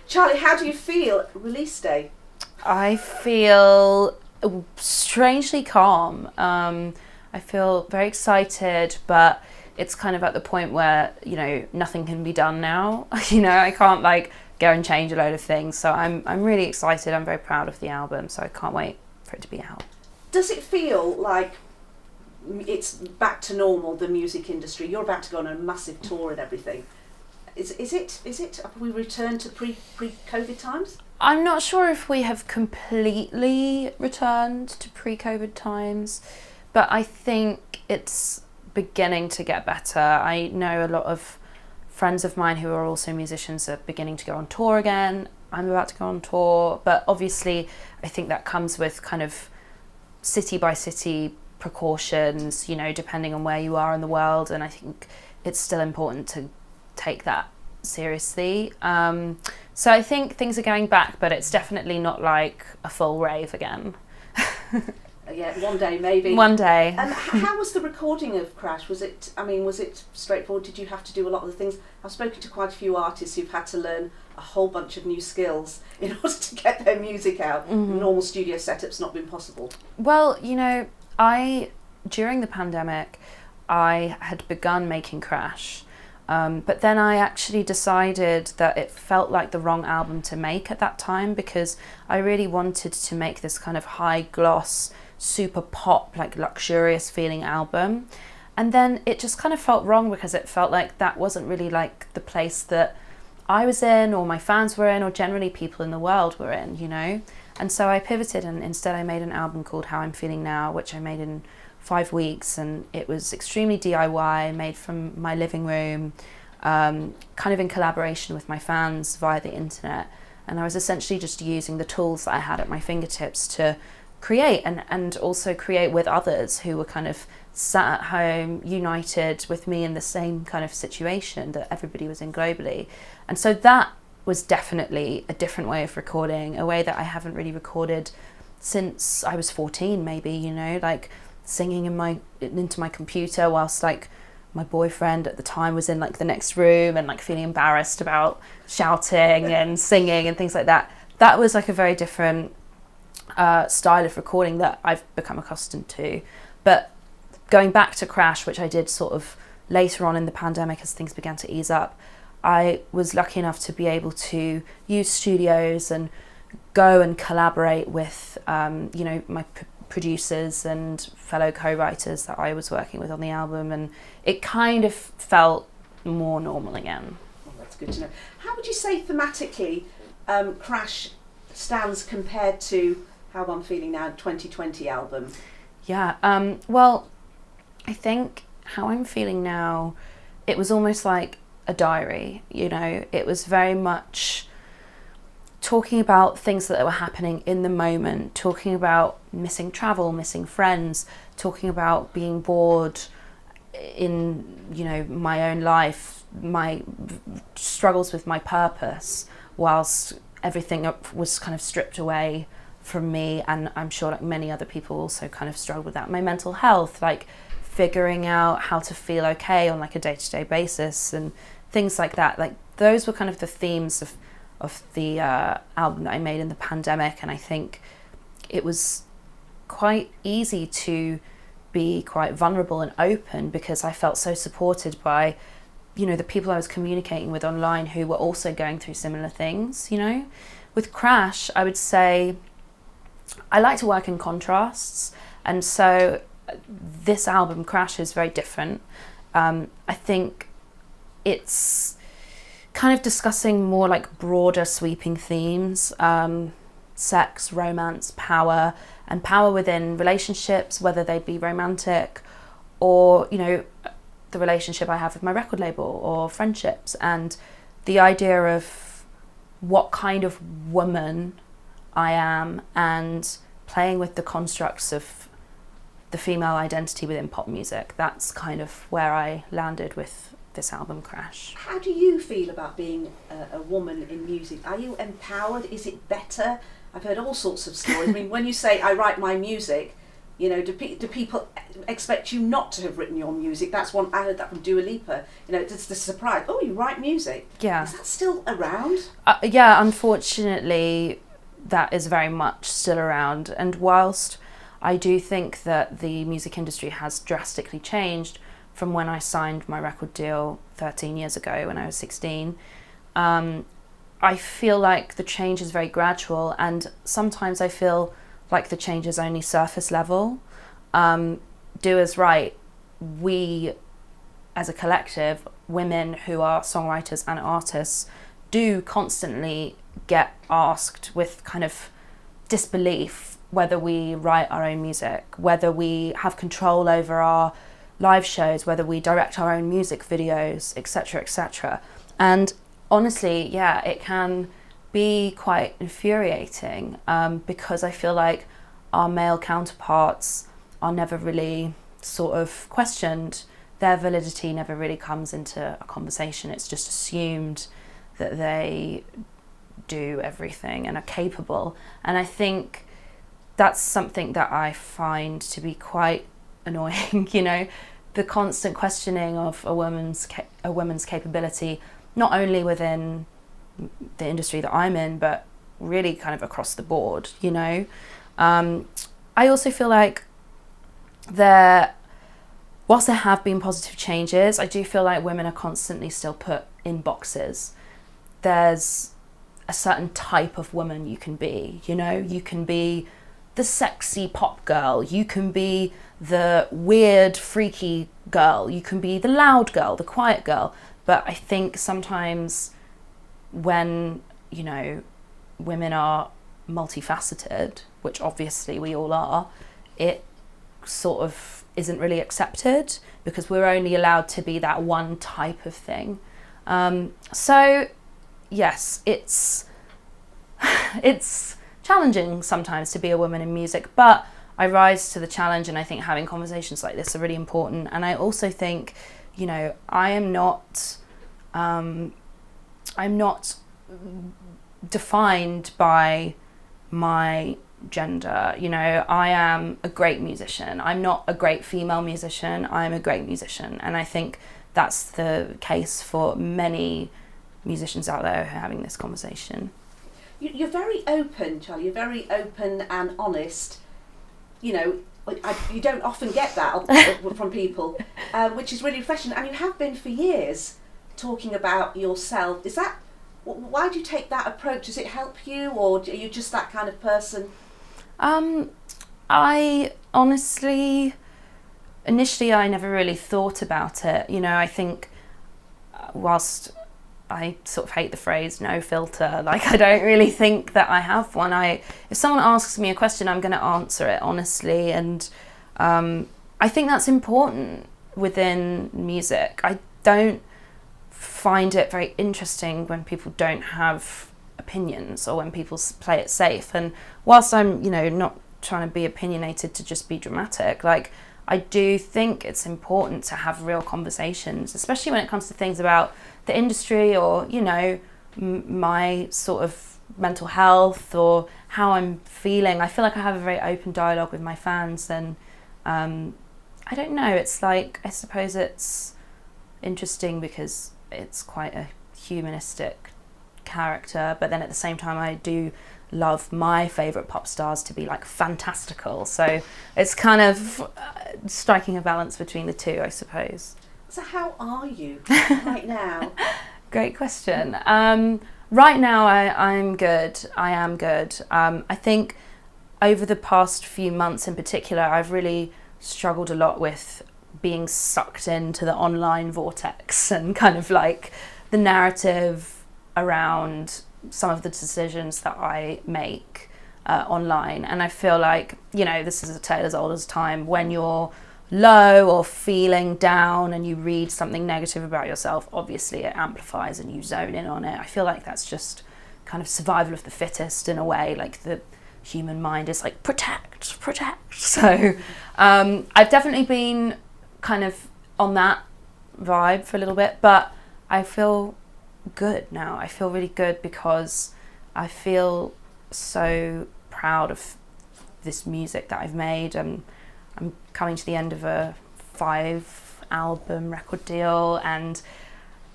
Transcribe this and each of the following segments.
Charli, how do you feel release day? I feel strangely calm. I feel very excited, but it's kind of at the point where, nothing can be done now. I can't go and change a load of things. So I'm really excited. I'm very proud of the album. So I can't wait for it to be out. Does it feel like it's back to normal, the music industry? You're about to go on a massive tour and everything. Is it? Have we returned to pre-COVID times? I'm not sure if we have completely returned to pre-COVID times, but I think it's beginning to get better. I know a lot of friends of mine who are also musicians are beginning to go on tour again. I'm about to go on tour, but obviously I think that comes with kind of city by city precautions, depending on where you are in the world, and I think it's still important to take that seriously. So I think things are going back, but it's definitely not like a full rave again. Yeah, one day maybe. One day. And how was the recording of Crash? Was it straightforward? Did you have to do a lot of the things? I've spoken to quite a few artists who've had to learn a whole bunch of new skills in order to get their music out. Mm-hmm. Normal studio setup's not been possible. Well, during the pandemic, I had begun making Crash. But then I actually decided that it felt like the wrong album to make at that time, because I really wanted to make this kind of high gloss, super pop, luxurious feeling album. And then it just kind of felt wrong, because it felt like that wasn't really the place that I was in, or my fans were in, or generally people in the world were in, And so I pivoted, and instead I made an album called How I'm Feeling Now, which I made in 5 weeks, and it was extremely DIY, made from my living room, kind of in collaboration with my fans via the internet. And I was essentially just using the tools that I had at my fingertips to create, and also create with others who were kind of sat at home, united with me in the same kind of situation that everybody was in globally. And so that was definitely a different way of recording, a way that I haven't really recorded since I was 14 maybe, singing into my computer whilst my boyfriend at the time was in the next room, and feeling embarrassed about shouting and singing and things like that. That was a very different style of recording that I've become accustomed to. But going back to Crash, which I did sort of later on in the pandemic as things began to ease up, I was lucky enough to be able to use studios and go and collaborate with my producers and fellow co-writers that I was working with on the album, and it kind of felt more normal again. Oh, that's good to know. How would you say thematically Crash stands compared to How I'm Feeling Now 2020 album? Yeah, well, I think How I'm Feeling Now, it was almost like a diary, it was very much talking about things that were happening in the moment, talking about missing travel, missing friends, talking about being bored in, my own life, my struggles with my purpose, whilst everything was kind of stripped away from me. And I'm sure many other people also kind of struggle with that. My mental health, figuring out how to feel okay on a day-to-day basis and things like that. Those were kind of the themes of the album that I made in the pandemic, and I think it was quite easy to be quite vulnerable and open, because I felt so supported by the people I was communicating with online who were also going through similar things. With Crash, I would say I like to work in contrasts, and so this album Crash is very different. I think it's kind of discussing more broader sweeping themes, sex, romance, power, and power within relationships, whether they be romantic or, the relationship I have with my record label, or friendships, and the idea of what kind of woman I am, and playing with the constructs of the female identity within pop music. That's kind of where I landed with this album Crash. How do you feel about being a woman in music? Are you empowered? Is it better? I've heard all sorts of stories. I mean, when you say I write my music, You know, do people expect you not to have written your music? That's one, I heard that from Dua Lipa. You know, it's the surprise. Oh, you write music? Yeah. Is that still around? Yeah, unfortunately, that is very much still around. And whilst I do think that the music industry has drastically changed from when I signed my record deal 13 years ago when I was 16, I feel like the change is very gradual, and sometimes I feel like the change is only surface level. Dua's right. We, as a collective, women who are songwriters and artists, do constantly get asked with kind of disbelief whether we write our own music, whether we have control over our live shows, whether we direct our own music videos, etc., etc. And honestly, yeah, it can be quite infuriating, because I feel like our male counterparts are never really sort of questioned. Their validity never really comes into a conversation. It's just assumed that they do everything and are capable. And I think that's something that I find to be quite annoying, you know, the constant questioning of a woman's capability, not only within the industry that I'm in, but really kind of across the board, you know. I also feel like whilst there have been positive changes, I do feel like women are constantly still put in boxes. There's a certain type of woman you can be, you know. You can be the sexy pop girl, you can be the weird freaky girl, you can be the loud girl, the quiet girl. But I think sometimes when, you know, women are multifaceted, which obviously we all are, it sort of isn't really accepted because we're only allowed to be that one type of thing. So yes, it's challenging sometimes to be a woman in music, but I rise to the challenge, and I think having conversations like this are really important. And I also think, you know, I'm not defined by my gender. You know, I am a great musician. I'm not a great female musician. I'm a great musician. And I think that's the case for many musicians out there who are having this conversation. You're very open, Charli. You're very open and honest. You know, you don't often get that from people, which is really refreshing. And you have been for years talking about yourself. Is that, why do you take that approach? Does it help you, or are you just that kind of person? I honestly, initially I never really thought about it. You know, I think whilst I sort of hate the phrase no filter, like I don't really think that I have one. If someone asks me a question, I'm going to answer it honestly, and I think that's important within music. I don't find it very interesting when people don't have opinions or when people play it safe. And whilst I'm, you know, not trying to be opinionated to just be dramatic, like I do think it's important to have real conversations, especially when it comes to things about the industry or, you know, my sort of mental health or how I'm feeling. I feel like I have a very open dialogue with my fans, and I don't know, it's like, I suppose it's interesting because it's quite a humanistic character, but then at the same time I do love my favourite pop stars to be like fantastical, so it's kind of striking a balance between the two, I suppose. So how are you right now? Great question. Right now I'm good. I am good. I think over the past few months in particular, I've really struggled a lot with being sucked into the online vortex and kind of like the narrative around some of the decisions that I make online. And I feel like, you know, this is a tale as old as time. When you're low or feeling down and you read something negative about yourself, obviously it amplifies and you zone in on it. I feel like that's just kind of survival of the fittest in a way. Like the human mind is like protect. So I've definitely been kind of on that vibe for a little bit, but I feel good now. I feel really good because I feel so proud of this music that I've made, and I'm coming to the end of a 5-album record deal, and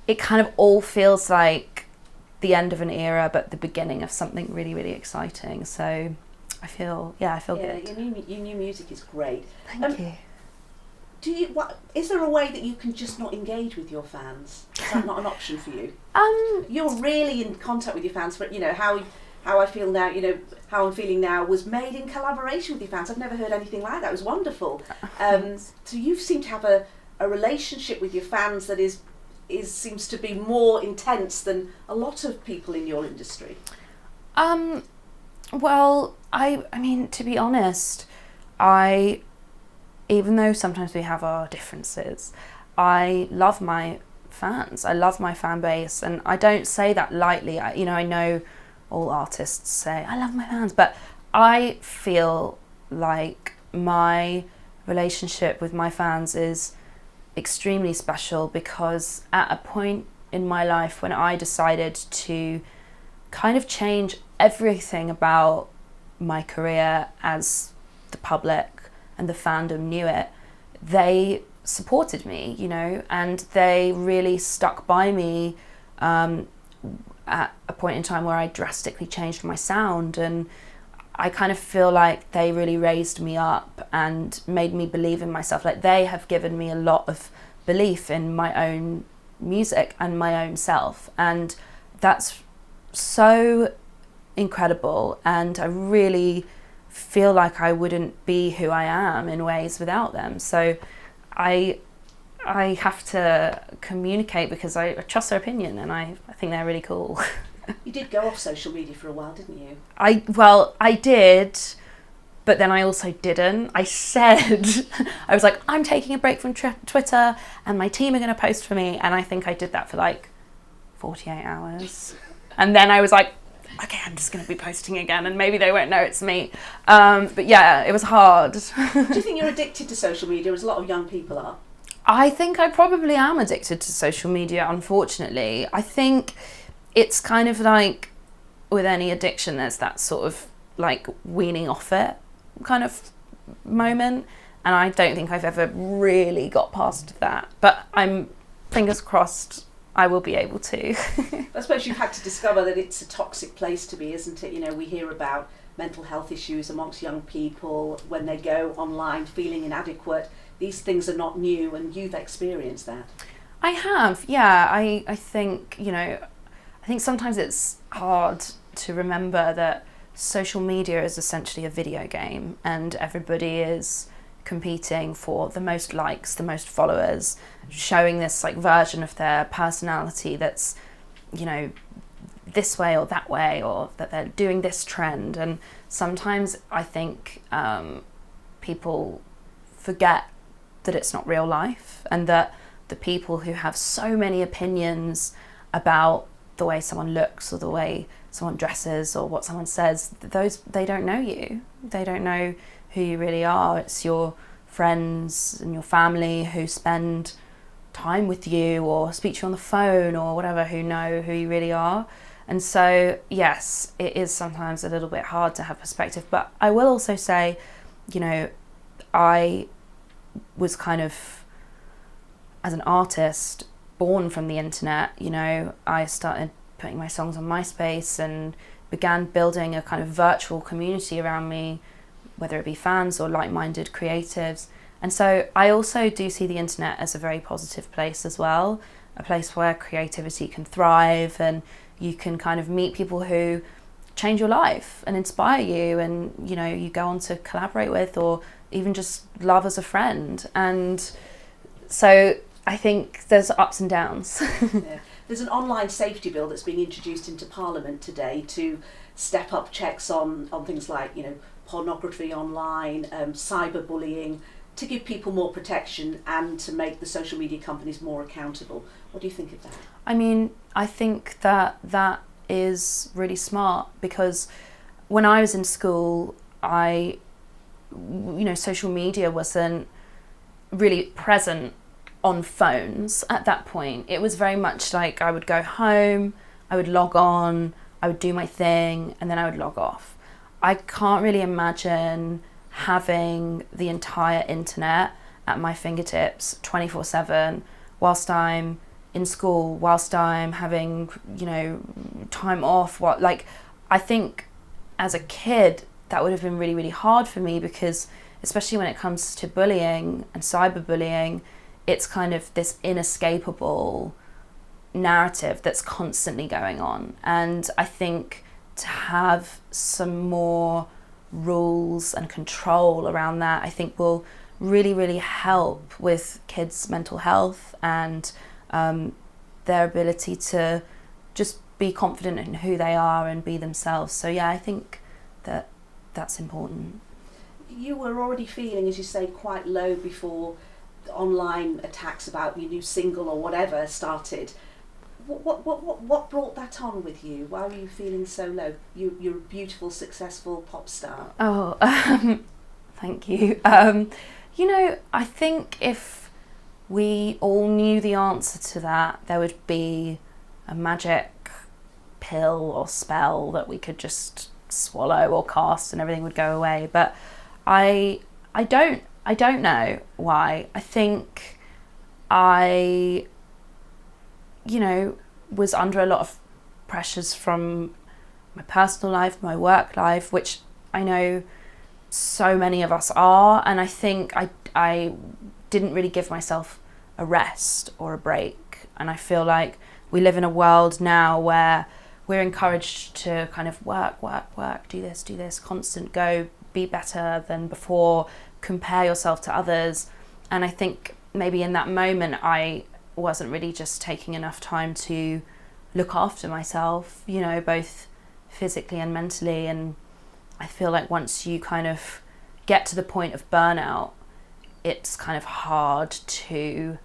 it kind of all feels like the end of an era, but the beginning of something really, really exciting. So I feel good. Your new music is great. Thank you. Is there a way that you can just not engage with your fans? Is that not an option for you? You're really in contact with your fans, but how I feel now, how I'm feeling now was made in collaboration with your fans. I've never heard anything like that. It was wonderful. So you seem to have a relationship with your fans that seems to be more intense than a lot of people in your industry. Well, I mean, to be honest, even though sometimes we have our differences, I love my fans. I love my fan base, and I don't say that lightly. I know all artists say, I love my fans, but I feel like my relationship with my fans is extremely special, because at a point in my life when I decided to kind of change everything about my career as the public and the fandom knew it, they supported me, and they really stuck by me at a point in time where I drastically changed my sound, and I kind of feel like they really raised me up and made me believe in myself. Like, they have given me a lot of belief in my own music and my own self, and that's so incredible, and I really feel like I wouldn't be who I am in ways without them. So I have to communicate because I trust their opinion, and I think they're really cool. You did go off social media for a while, didn't you? I did, but then I also didn't. I said, I was like, I'm taking a break from Twitter and my team are going to post for me, and I think I did that for like 48 hours. And then I was like, okay, I'm just going to be posting again, and maybe they won't know it's me. But yeah, it was hard. Do you think you're addicted to social media, as a lot of young people are? I think I probably am addicted to social media, unfortunately. I think it's kind of like with any addiction, there's that sort of like weaning off it kind of moment. And I don't think I've ever really got past that. But I'm, fingers crossed, I will be able to. I suppose you've had to discover that it's a toxic place to be, isn't it? We hear about mental health issues amongst young people when they go online feeling inadequate. These things are not new, and you've experienced that. I have, yeah. I think, I think sometimes it's hard to remember that social media is essentially a video game, and everybody is competing for the most likes, the most followers, showing this like version of their personality that's, this way or that way, or that they're doing this trend. And sometimes I think people forget that it's not real life, and that the people who have so many opinions about the way someone looks or the way someone dresses or what someone says, they don't know you. They don't know who you really are. It's your friends and your family who spend time with you or speak to you on the phone or whatever, who know who you really are. And so, yes, it is sometimes a little bit hard to have perspective. But I will also say, I was kind of, as an artist, born from the internet. I started putting my songs on MySpace and began building a kind of virtual community around me, whether it be fans or like-minded creatives. And so I also do see the internet as a very positive place as well, a place where creativity can thrive, and you can kind of meet people who change your life and inspire you, and you go on to collaborate with or even just love as a friend. And so I think there's ups and downs. Yeah. There's an online safety bill that's being introduced into Parliament today to step up checks on things like, pornography online, cyberbullying, to give people more protection and to make the social media companies more accountable. What do you think of that? I mean, I think that is really smart, because when I was in school, social media wasn't really present on phones at that point. It was very much like I would go home, I would log on, I would do my thing, and then I would log off. I can't really imagine having the entire internet at my fingertips 24/7 whilst I'm in school, whilst I'm having, time off. I think as a kid that would have been really, really hard for me, because especially when it comes to bullying and cyberbullying, it's kind of this inescapable narrative that's constantly going on. And I think to have some more rules and control around that, I think will really, really help with kids' mental health and their ability to just be confident in who they are and be themselves. So yeah, I think that's important. You were already feeling, as you say, quite low before the online attacks about your new single or whatever started. What brought that on with you? Why were you feeling so low? You're a beautiful, successful pop star. Oh, thank you. I think if we all knew the answer to that, there would be a magic pill or spell that we could just swallow or cast and everything would go away. But I don't know why. I think I was under a lot of pressures from my personal life, my work life, which I know so many of us are, and I think I didn't really give myself a rest or a break. And I feel like we live in a world now where we're encouraged to kind of work, do this, constant go, be better than before, compare yourself to others. And I think maybe in that moment I wasn't really just taking enough time to look after myself, both physically and mentally. And I feel like once you kind of get to the point of burnout, it's kind of hard to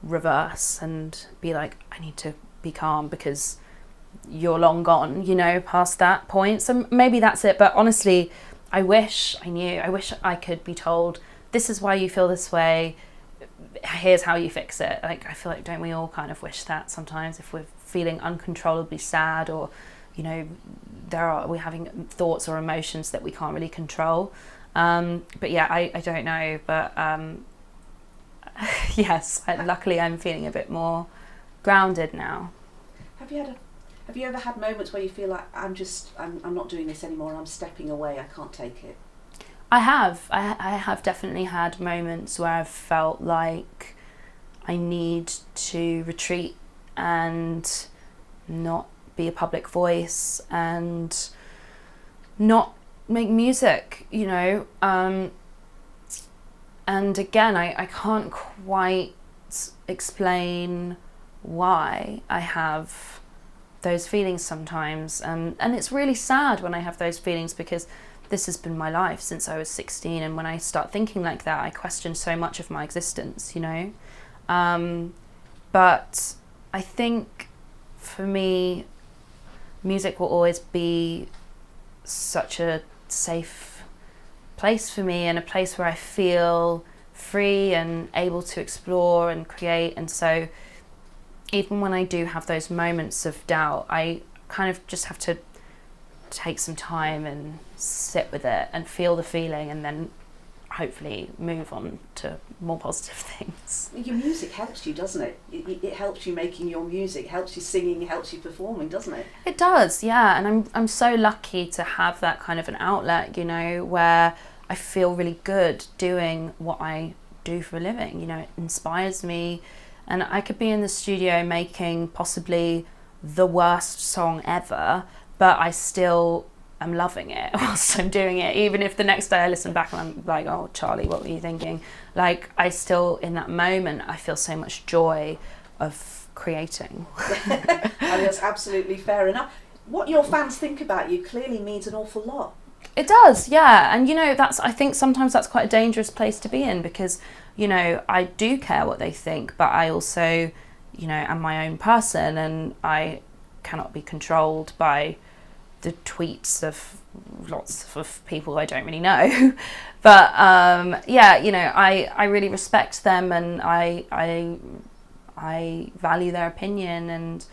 reverse and be like, I need to be calm, because you're long gone, past that point. So maybe that's it. But honestly, I wish I knew. I wish I could be told, this is why you feel this way, here's how you fix it. I feel like, don't we all kind of wish that sometimes, if we're feeling uncontrollably sad, or we're having thoughts or emotions that we can't really control. But yeah, I don't know. But yes, luckily I'm feeling a bit more grounded now. Have you ever had moments where you feel like I'm not doing this anymore, I'm stepping away, I can't take it? I have definitely had moments where I've felt like I need to retreat and not be a public voice and not make music, and again, I can't quite explain why I have those feelings sometimes, and it's really sad when I have those feelings, because this has been my life since I was 16, and when I start thinking like that, I question so much of my existence, but I think for me, music will always be such a safe place for me, and a place where I feel free and able to explore and create. And so even when I do have those moments of doubt, I kind of just have to take some time and sit with it and feel the feeling, and then hopefully move on to more positive things. Your music helps you, doesn't it? It helps you making your music, helps you singing, helps you performing, doesn't it? It does, yeah. And I'm so lucky to have that kind of an outlet, where I feel really good doing what I do for a living. It inspires me, and I could be in the studio making possibly the worst song ever, but I still am loving it whilst I'm doing it. Even if the next day I listen back and I'm like, oh, Charlie, what were you thinking? I still, in that moment, I feel so much joy of creating. And that's absolutely fair enough. What your fans think about you clearly means an awful lot. It does, yeah. And I think sometimes that's quite a dangerous place to be in, because I do care what they think, but I also am my own person, and I cannot be controlled by the tweets of lots of people I don't really know. But I really respect them, and I value their opinion and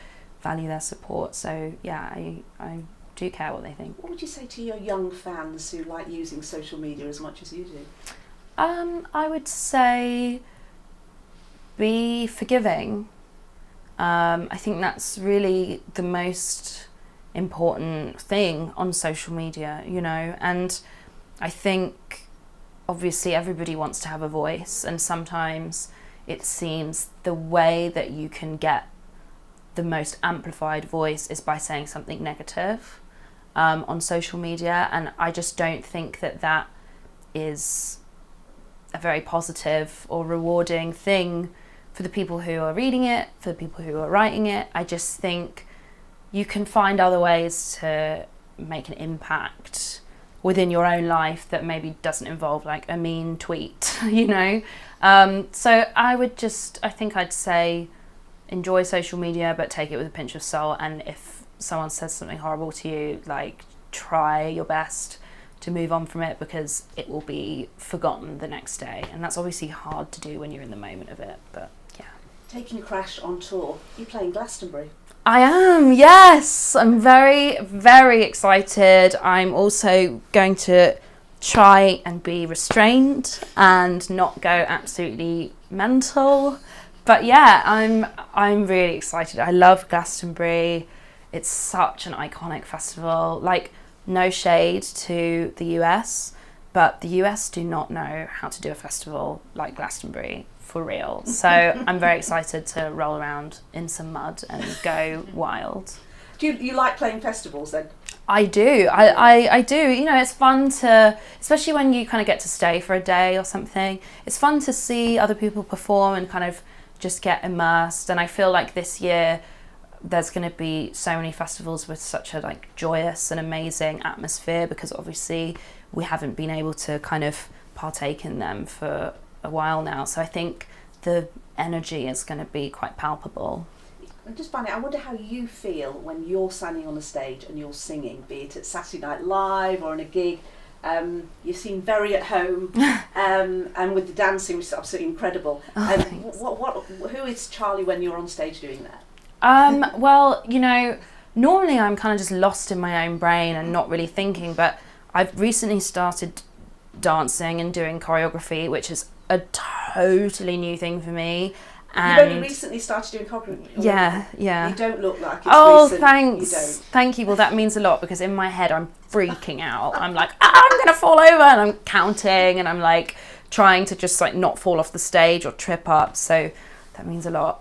value their support. So yeah, I do care what they think. What would you say to your young fans who like using social media as much as you do? I would say be forgiving. I think that's really the most important thing on social media, you know, and I think obviously everybody wants to have a voice, and sometimes it seems the way that you can get the most amplified voice is by saying something negative on social media, and I just don't think that that is a very positive or rewarding thing for the people who are reading it, for the people who are writing it. I just think you can find other ways to make an impact within your own life that maybe doesn't involve like a mean tweet, you know? So I think I'd say enjoy social media, but take it with a pinch of salt. And if someone says something horrible to you, like try your best to move on from it, because it will be forgotten the next day. And that's obviously hard to do when you're in the moment of it, but yeah. Taking Crash on tour, you're playing Glastonbury. I am, yes. I'm very, very excited. I'm also going to try and be restrained and not go absolutely mental. But yeah, I'm really excited. I love Glastonbury. It's such an iconic festival. Like, no shade to the US, but the US do not know how to do a festival like Glastonbury. For real. So I'm very excited to roll around in some mud and go wild. Do you like playing festivals then? I do. I do. You know, it's fun to, especially when you kind of get to stay for a day or something, it's fun to see other people perform and kind of just get immersed. And I feel like this year there's going to be so many festivals with such a like joyous and amazing atmosphere, because obviously we haven't been able to kind of partake in them for a while now, so I think the energy is going to be quite palpable. I'm just finding, I wonder how you feel when you're standing on a stage and you're singing, be it at Saturday Night Live or in a gig. You seem very at home, and with the dancing, which is absolutely incredible. Who is Charli when you're on stage doing that? Well, you know, normally I'm kind of just lost in my own brain and not really thinking, but I've recently started dancing and doing choreography, which is a totally new thing for me. And you've only recently started doing choreography? Yeah. You don't look like it's recent. Thanks. You don't. Thank you. Well, that means a lot, because in my head I'm freaking out. I'm like, I'm going to fall over, and I'm counting, and I'm like trying to just like not fall off the stage or trip up. So that means a lot.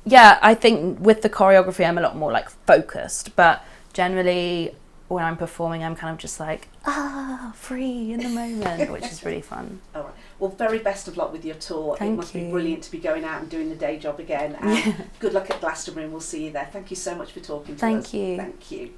Yeah, I think with the choreography I'm a lot more like focused, but generally when I'm performing I'm kind of just like, free in the moment, which is really fun. All right. Well, very best of luck with your tour. Thank it must you. be brilliant to be going out and doing the day job again. And good luck at Glastonbury, and we'll see you there. Thank you so much for talking to us. Thank you. Thank you.